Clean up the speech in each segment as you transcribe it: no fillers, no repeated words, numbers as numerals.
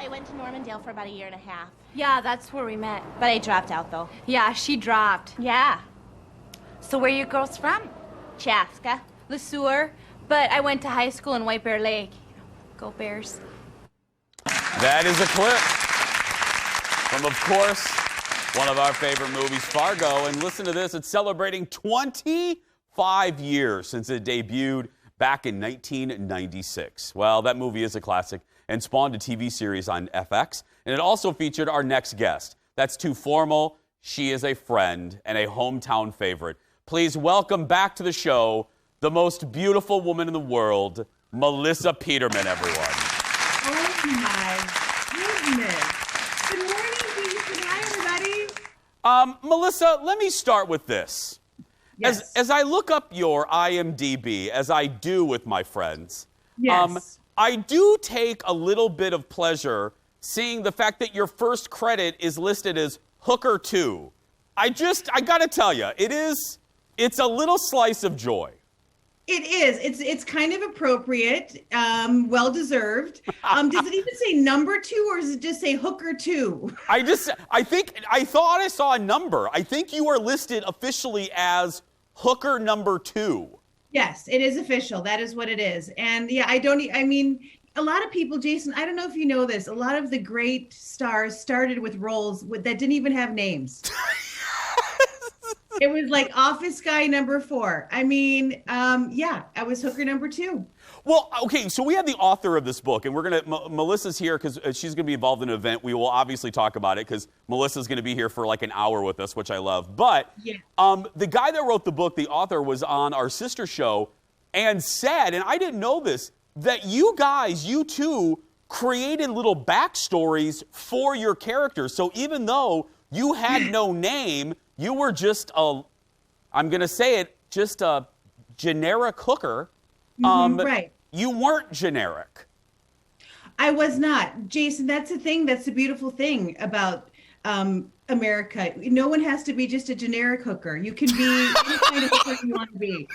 I went to Normandale for about a year and a half. Yeah, that's where we met. But I dropped out, though. Yeah, she dropped. Yeah. So where are you girls from? Chaska. Le Sueur. But I went to high school in White Bear Lake. Go Bears. That is a clip from, of course, one of our favorite movies, Fargo. And listen to this. It's celebrating 25 years since it debuted back in 1996. Well, that movie is a classic and spawned a TV series on FX. And it also featured our next guest. That's too formal. She is a friend and a hometown favorite. Please welcome back to the show the most beautiful woman in the world, Melissa Peterman, everyone. Oh, my goodness. Good morning, Jason. Hi, everybody. Melissa, let me start with this. Yes. As I look up your IMDb, as I do with my friends, Yes. I do take a little bit of pleasure seeing the fact that your first credit is listed as Hooker 2. I got to tell you, it's a little slice of joy. It is. It's kind of appropriate, well-deserved. Does it even say number 2 or does it just say Hooker 2? I thought I saw a number. I think you are listed officially as Hooker number 2. Yes, it is official. That is what it is. And yeah, I mean, a lot of people, Jason, I don't know if you know this, a lot of the great stars started with roles that didn't even have names. It was like Office Guy number 4. I mean, yeah, I was Hooker number 2. Well, okay, so we have the author of this book, and Melissa's here because she's going to be involved in an event. We will obviously talk about it because Melissa's going to be here for like an hour with us, which I love. But yeah. The guy that wrote the book, the author, was on our sister show and said, and I didn't know this, that you two, created little backstories for your characters. So even though you had no name, you were just I'm going to say it, just a generic hooker. Right. You weren't generic. I was not. Jason, that's the thing. That's the beautiful thing about America. No one has to be just a generic hooker. You can be any kind of hooker you want to be.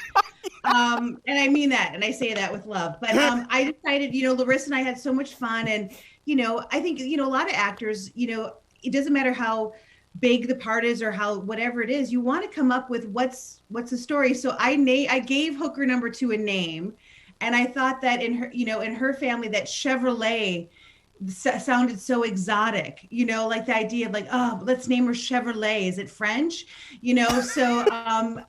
And I mean that, and I say that with love. But I decided, Larissa and I had so much fun. And, I think, a lot of actors, it doesn't matter how big the part is or how whatever it is, you want to come up with what's the story. So I gave Hooker number 2 a name, and I thought that in her family that Chevrolet sounded so exotic, like the idea of like, oh, let's name her Chevrolet. Is it French? So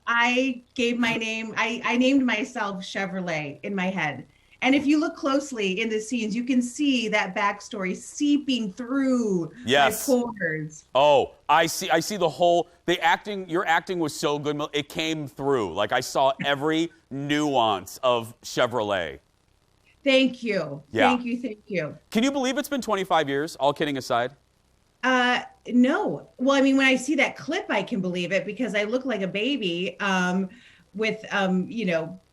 I gave my name. I named myself Chevrolet in my head. And if you look closely in the scenes, you can see that backstory seeping through my pores. Oh, I see the acting. Your acting was so good. It came through. Like I saw every nuance of Chevrolet. Thank you. Yeah. Thank you. Can you believe it's been 25 years, all kidding aside? No. Well, I mean, when I see that clip, I can believe it because I look like a baby with,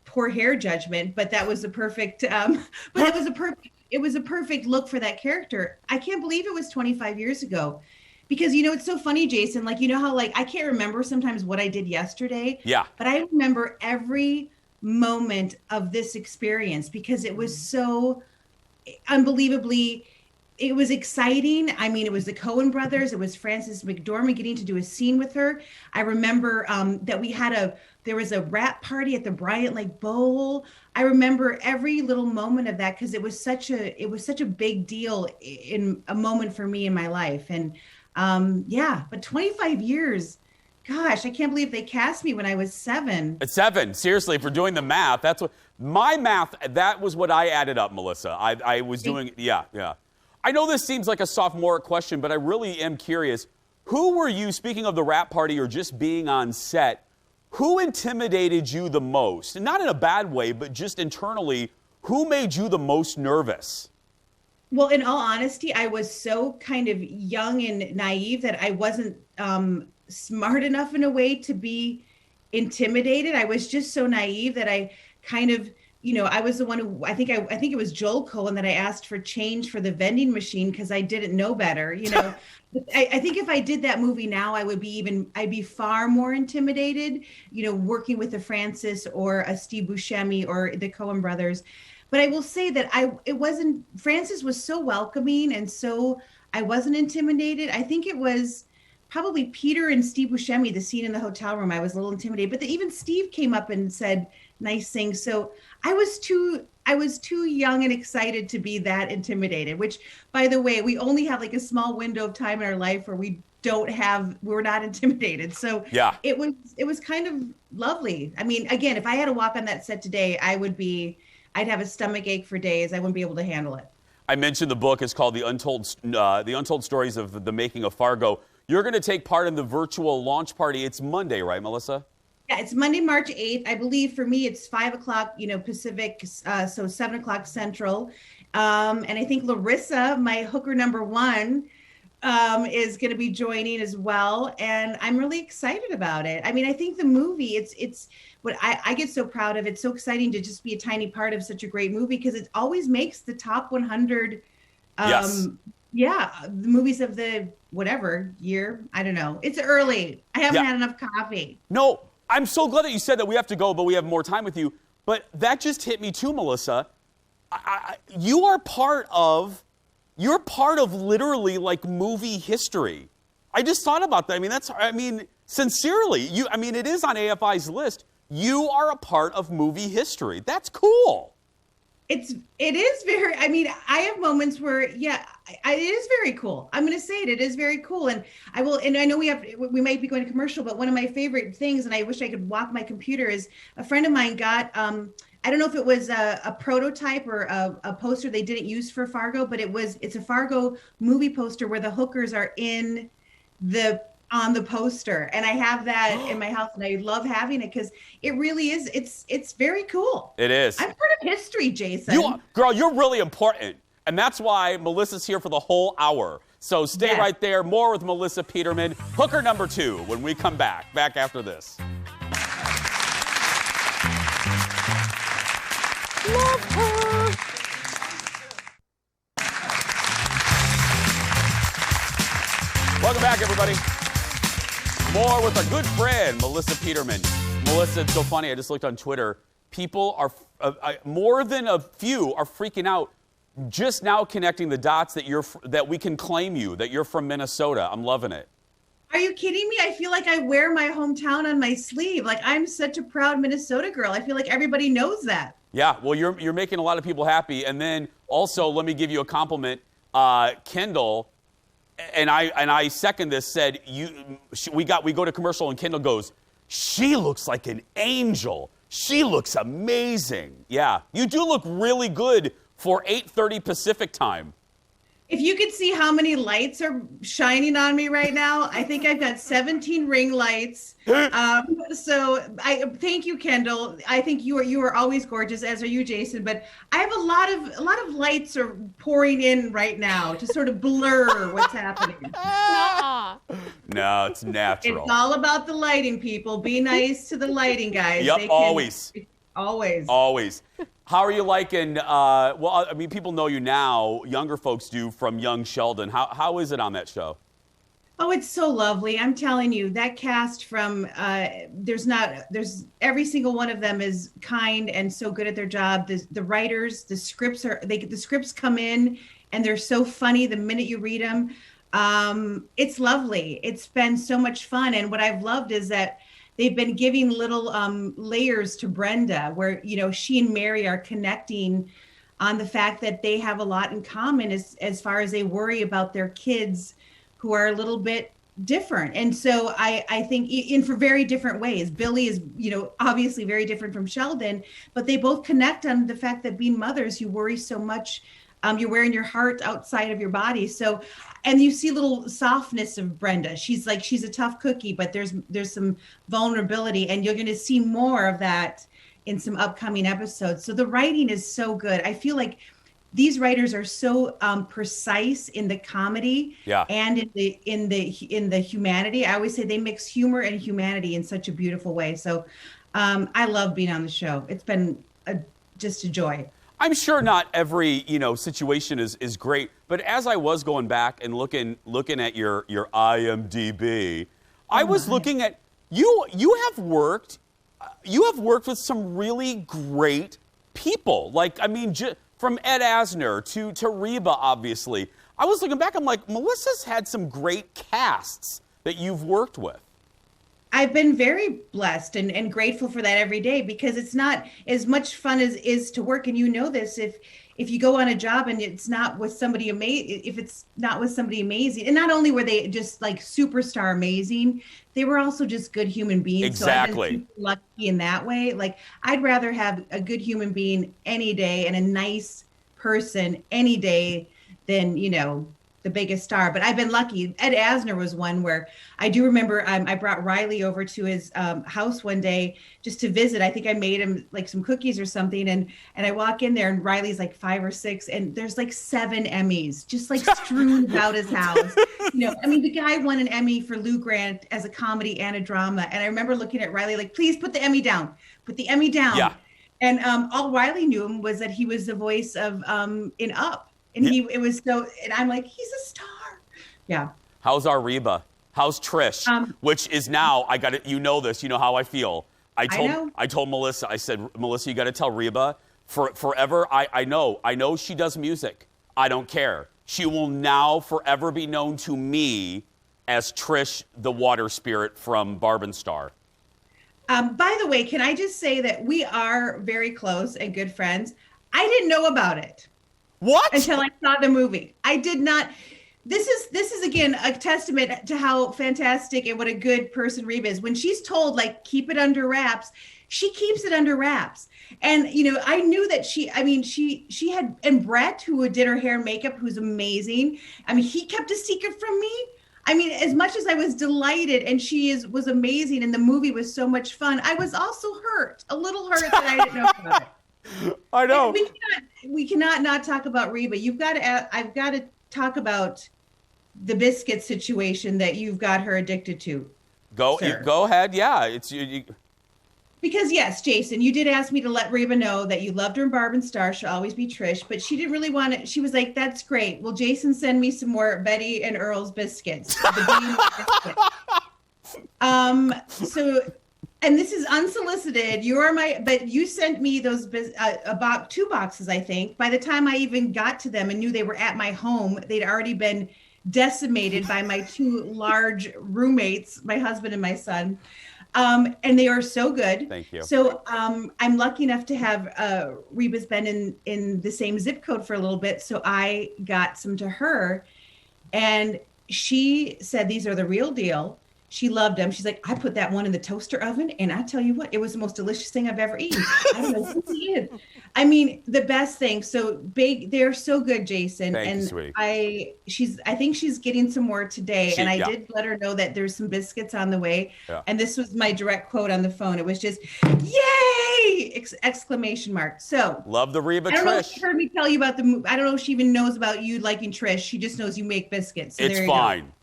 poor hair judgment, but that was a perfect, it was a perfect look for that character. I can't believe it was 25 years ago because, it's so funny, Jason, like, how, like, I can't remember sometimes what I did yesterday. Yeah. But I remember every moment of this experience because it was so unbelievably, it was exciting. I mean, it was the Coen brothers. It was Frances McDormand getting to do a scene with her. I remember that there was a rap party at the Bryant Lake Bowl. I remember every little moment of that because it was such a big deal in a moment for me in my life. And but 25 years, gosh, I can't believe they cast me when I was 7. At 7, seriously, if we're doing the math, that's what my math. That was what I added up, Melissa. I was doing, yeah. I know this seems like a sophomore question, but I really am curious. Who were you, speaking of the rap party or just being on set, who intimidated you the most? And not in a bad way, but just internally, who made you the most nervous? Well, in all honesty, I was so kind of young and naive that I wasn't smart enough in a way to be intimidated. I was just so naive that I kind of, I was the one who, I think it was Joel Cohen that I asked for change for the vending machine because I didn't know better, I think if I did that movie now, I'd be far more intimidated, working with a Francis or a Steve Buscemi or the Coen brothers. But I will say that it wasn't, Francis was so welcoming, and so I wasn't intimidated. I think it was probably Peter and Steve Buscemi, the scene in the hotel room. I was a little intimidated, but even Steve came up and said nice things. So I was too young and excited to be that intimidated, which, by the way, we only have like a small window of time in our life where we're not intimidated. So yeah, it was kind of lovely. I mean, again, if I had to walk on that set today, I'd have a stomach ache for days. I wouldn't be able to handle it. I mentioned the book is called The Untold Stories of the Making of Fargo. You're going to take part in the virtual launch party. It's Monday, right, Melissa? Yeah, it's Monday, March 8th. I believe for me, it's 5 o'clock, Pacific, so 7 o'clock Central. And I think Larissa, my hooker number one, is going to be joining as well. And I'm really excited about it. I mean, I think the movie, it's what I get so proud of. It's so exciting to just be a tiny part of such a great movie, because it always makes the top 100. Yes. Yeah, the movies of the whatever year. I don't know. It's early. I haven't had enough coffee. No, I'm so glad that you said that. We have to go, but we have more time with you. But that just hit me too, Melissa. You're part of literally like movie history. I just thought about that. I mean, sincerely, it is on AFI's list. You are a part of movie history. That's cool. It is very, I have moments where, it is very cool. I'm going to say it. It is very cool. And I know we might be going to commercial, but one of my favorite things, and I wish I could walk my computer, is a friend of mine got, I don't know if it was a prototype or a poster they didn't use for Fargo, but it's a Fargo movie poster where the hookers are on the poster, and I have that in my house, and I love having it because it really is. It's very cool. It is. I'm part of history, Jason. Girl, you're really important, and that's why Melissa's here for the whole hour. So stay right there. More with Melissa Peterman, hooker number 2, when we come back after this. Love her. Welcome back, everybody. More with our good friend, Melissa Peterman. Melissa, it's so funny. I just looked on Twitter. People are, more than a few, are freaking out just now connecting the dots that we can claim you, that you're from Minnesota. I'm loving it. Are you kidding me? I feel like I wear my hometown on my sleeve. Like, I'm such a proud Minnesota girl. I feel like everybody knows that. Yeah, well, you're making a lot of people happy. And then also, let me give you a compliment. Kendall, and I second this, said we go to commercial and Kendall goes, she looks like an angel. She looks amazing. Yeah, you do look really good for 8:30 Pacific time. If you could see how many lights are shining on me right now, I think I've got 17 ring lights. So I thank you, Kendall. I think you are always gorgeous, as are you, Jason. But I have a lot of lights are pouring in right now to sort of blur what's happening. No, it's natural. It's all about the lighting, people. Be nice to the lighting guys. Yep, always. Always. How are you liking, people know you now, younger folks do, from Young Sheldon. How is it on that show? Oh, it's so lovely. I'm telling you, that cast from, there's every single one of them is kind and so good at their job. The writers, the scripts come in and they're so funny the minute you read them. It's lovely. It's been so much fun. And what I've loved is that they've been giving little layers to Brenda where, she and Mary are connecting on the fact that they have a lot in common as far as they worry about their kids who are a little bit different. And so I think in for very different ways. Billy is, obviously very different from Sheldon, but they both connect on the fact that being mothers, you worry so much. You're wearing your heart outside of your body. So, and you see little softness of Brenda. She's a tough cookie, but there's some vulnerability, and you're going to see more of that in some upcoming episodes. So the writing is so good. I feel like these writers are so precise in the comedy and in the humanity. I always say they mix humor and humanity in such a beautiful way. So I love being on the show. It's been just a joy. I'm sure not every, situation is great, but as I was going back and looking at your IMDb, I was looking at you have worked with some really great people. Like, I mean, from Ed Asner to Reba, obviously. I was looking back, I'm like, Melissa's had some great casts that you've worked with. I've been very blessed and grateful for that every day, because it's not as much fun as is to work. And you know this, if you go on a job and it's not with somebody amazing, if it's not with somebody amazing, and not only were they just like superstar amazing, they were also just good human beings. Exactly. So I've been super lucky in that way. Like, I'd rather have a good human being any day and a nice person any day than, you know, the biggest star. But I've been lucky. Ed Asner was one where I do remember I brought Riley over to his house one day just to visit. I think I made him like some cookies or something. And I walk in there and Riley's like 5 or 6 and there's like 7 Emmys just like strewn about his house. You know, I mean, the guy won an Emmy for Lou Grant as a comedy and a drama. And I remember looking at Riley like, please put the Emmy down. Put the Emmy down. Yeah. And all Riley knew him was that he was the voice of in Up. And it was so, and I'm like, he's a star. Yeah. How's our Reba? How's Trish? Which is now, I got it. You know this. You know how I feel. I told Melissa. I said, Melissa, you got to tell Reba forever. I know she does music. I don't care. She will now forever be known to me as Trish, the water spirit from Barb and Star. By the way, can I just say that we are very close and good friends? I didn't know about it. What? Until I saw the movie. I did not. This is again a testament to how fantastic and what a good person Reba is. When she's told like keep it under wraps, she keeps it under wraps. And you know, I knew that she had, and Brett, who did her hair and makeup, who's amazing. I mean, he kept a secret from me. I mean, as much as I was delighted and was amazing and the movie was so much fun, I was also a little hurt that I didn't know about it. I know. We cannot not talk about Reba. I've got to talk about the biscuit situation that you've got her addicted to. Go ahead. Yeah, it's you. Because yes, Jason, you did ask me to let Reba know that you loved her in Barb and Star. She'll always be Trish, but she didn't really want it. She was like, "That's great. Well, Jason, send me some more Betty and Earl's biscuits." The biscuit. So. And this is unsolicited. But you sent me those about 2 boxes, I think. By the time I even got to them and knew they were at my home, they'd already been decimated by my 2 large roommates, my husband and my son. And they are so good. Thank you. So I'm lucky enough to have Reba's been in the same zip code for a little bit. So I got some to her. And she said, these are the real deal. She loved them. She's like, I put that one in the toaster oven, and I tell you what, it was the most delicious thing I've ever eaten. I don't know who he is. I mean, the best thing. So big, they're so good, Jason. Thank and you, sweetie. I think she's getting some more today. And I did let her know that there's some biscuits on the way. Yeah. And this was my direct quote on the phone. It was just, yay! Exclamation mark. So love the Reba Trish. I don't know if she heard me tell you about the movie. I don't know if she even knows about you liking Trish. She just knows you make biscuits. So it's fine. Go.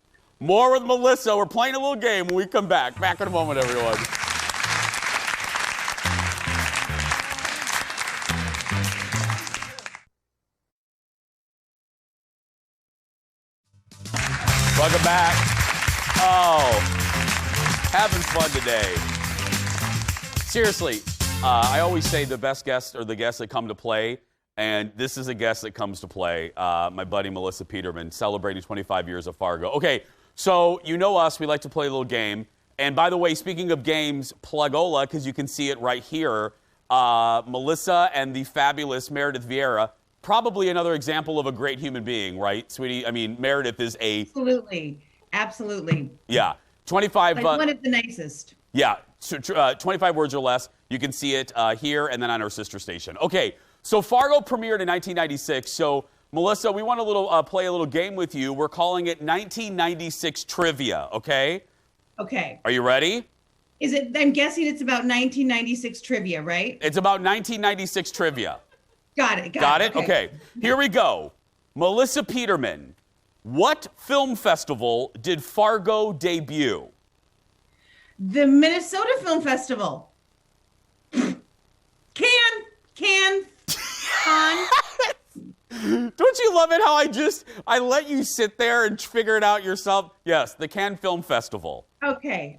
More with Melissa. We're playing a little game when we come back. Back in a moment, everyone. Welcome back. Oh, having fun today. Seriously, I always say the best guests are the guests that come to play. And this is a guest that comes to play, my buddy Melissa Peterman, celebrating 25 years of Fargo. Okay, so you know us, we like to play a little game. And by the way, speaking of games, Plugola, because you can see it right here, Melissa and the fabulous Meredith Vieira, probably another example of a great human being, right, sweetie? I mean, Meredith is a... Absolutely. Yeah, 25... one of the nicest. Yeah, 25 words or less. You can see it here and then on our sister station. Okay, so Fargo premiered in 1996, so... Melissa, we want to play a little game with you. We're calling it 1996 Trivia, okay? Okay. Are you ready? I'm guessing it's about 1996 trivia, right? It's about 1996 trivia. Got it. Got it? Okay. Here we go. Melissa Peterman, what film festival did Fargo debut? The Minnesota Film Festival. Can. Don't you love it how I let you sit there and figure it out yourself? Yes, the Cannes Film Festival. Okay.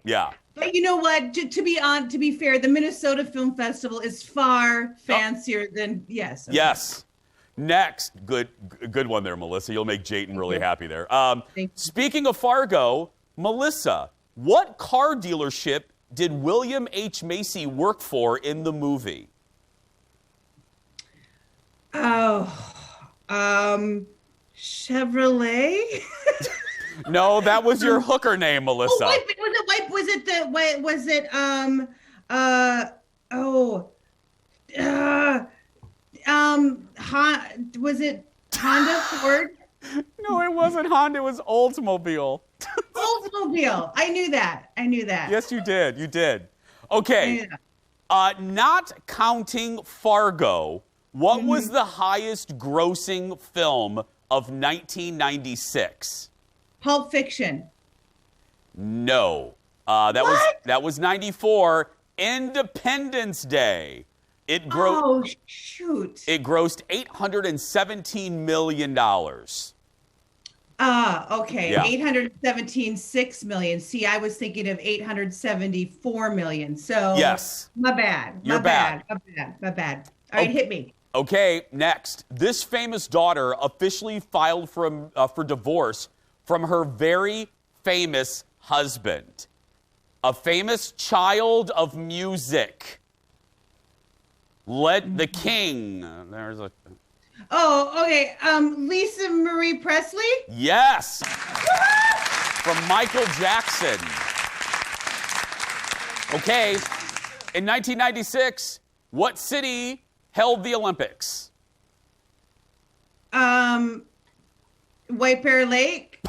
Yeah. But you know what? To be fair, the Minnesota Film Festival is far fancier than yes. Okay. Yes. Next, good one there, Melissa. You'll make Jayton really happy there. Speaking of Fargo, Melissa, what car dealership did William H. Macy work for in the movie? Oh, Chevrolet. No, that was your hooker name, Melissa. Oh, was it Honda, Ford? No, it wasn't Honda. It was Oldsmobile. Oldsmobile. I knew that. Yes, you did. You did. Okay. Not counting Fargo, what was the highest grossing film of 1996? Pulp Fiction. No. That was 94, Independence Day. Oh, shoot. It grossed $817 million. Okay. Yeah. 817.6 million. See, I was thinking of 874 million. So Yes. My bad. You're bad. My bad. All right, hit me. Okay, next. This famous daughter officially filed for divorce from her very famous husband. A famous child of music. Let the king. There's a. Oh, okay. Lisa Marie Presley? Yes! From Michael Jackson. Okay, in 1996, what city held the Olympics? White Bear Lake?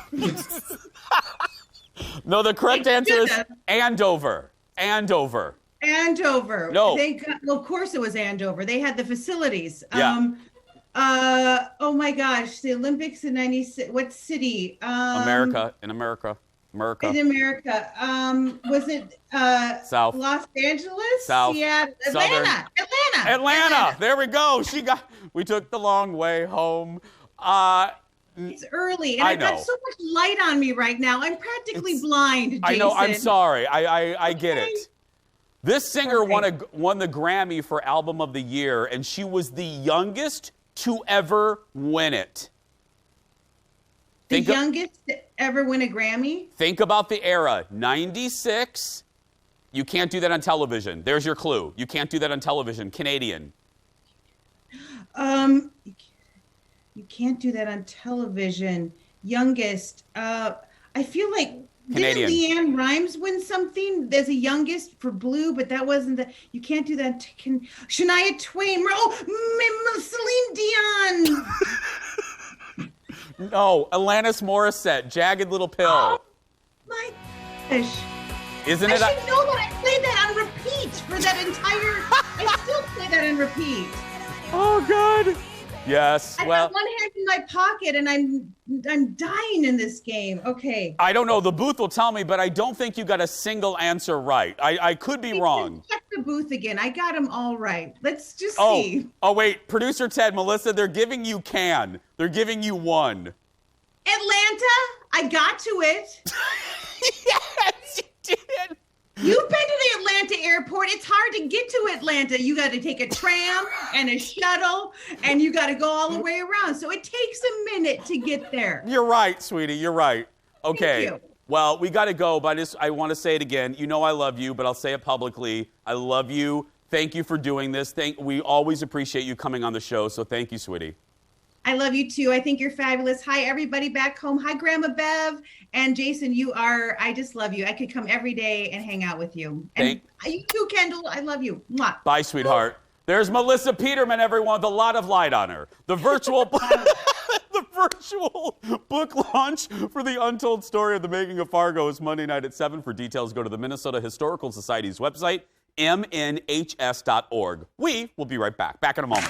No, the correct answer is Andover. Andover. Andover. No. Well, of course it was Andover. They had the facilities. Yeah. Oh my gosh, the Olympics in 96. What city? America. In America. Was it South. Los Angeles? South. Seattle. Southern. Atlanta. There we go. We took the long way home. It's early, and I've got so much light on me right now. I'm practically blind, Jason. I know. I'm sorry. I get it. This singer won the Grammy for Album of the Year, and she was the youngest to ever win it. Youngest to ever win a Grammy? Think about the era. 96. You can't do that on television. There's your clue. You can't do that on television. Canadian. You can't do that on television. Youngest. I feel like Canadian. Didn't Leanne Rimes win something? There's a youngest for Blue, but that wasn't the. You can't do that. Shania Twain. Celine Dion. No, Alanis Morissette. Jagged Little Pill. Oh, my gosh. Isn't I it? should know that. I played that on repeat for that entire. I still play that on repeat. Oh God. Yes. I Well, got one hand in my pocket, and I'm dying in this game. Okay. I don't know. The booth will tell me, but I don't think you got a single answer right. I could be wrong. Check the booth again. I got them all right. Let's just Oh. see. Oh wait, producer Ted, Melissa, they're giving you can. They're giving you one. Atlanta. I got to it. Yes, you did. You've been to the Atlanta airport. It's hard to get to Atlanta. You got to take a tram and a shuttle, and you got to go all the way around. So it takes a minute to get there. You're right, sweetie. You're right. Okay. Thank you. Well, we got to go, but I want to say it again. You know I love you, but I'll say it publicly. I love you. Thank you for doing this. We always appreciate you coming on the show, so thank you, sweetie. I love you too. I think you're fabulous. Hi, everybody back home. Hi, Grandma Bev. And Jason, I just love you. I could come every day and hang out with you. And you too, Kendall. I love you. Mwah. Bye, sweetheart. There's Melissa Peterman, everyone, with a lot of light on her. The virtual book launch for the untold story of the making of Fargo is Monday night at 7. For details, go to the Minnesota Historical Society's website, mnhs.org. We will be right back. Back in a moment.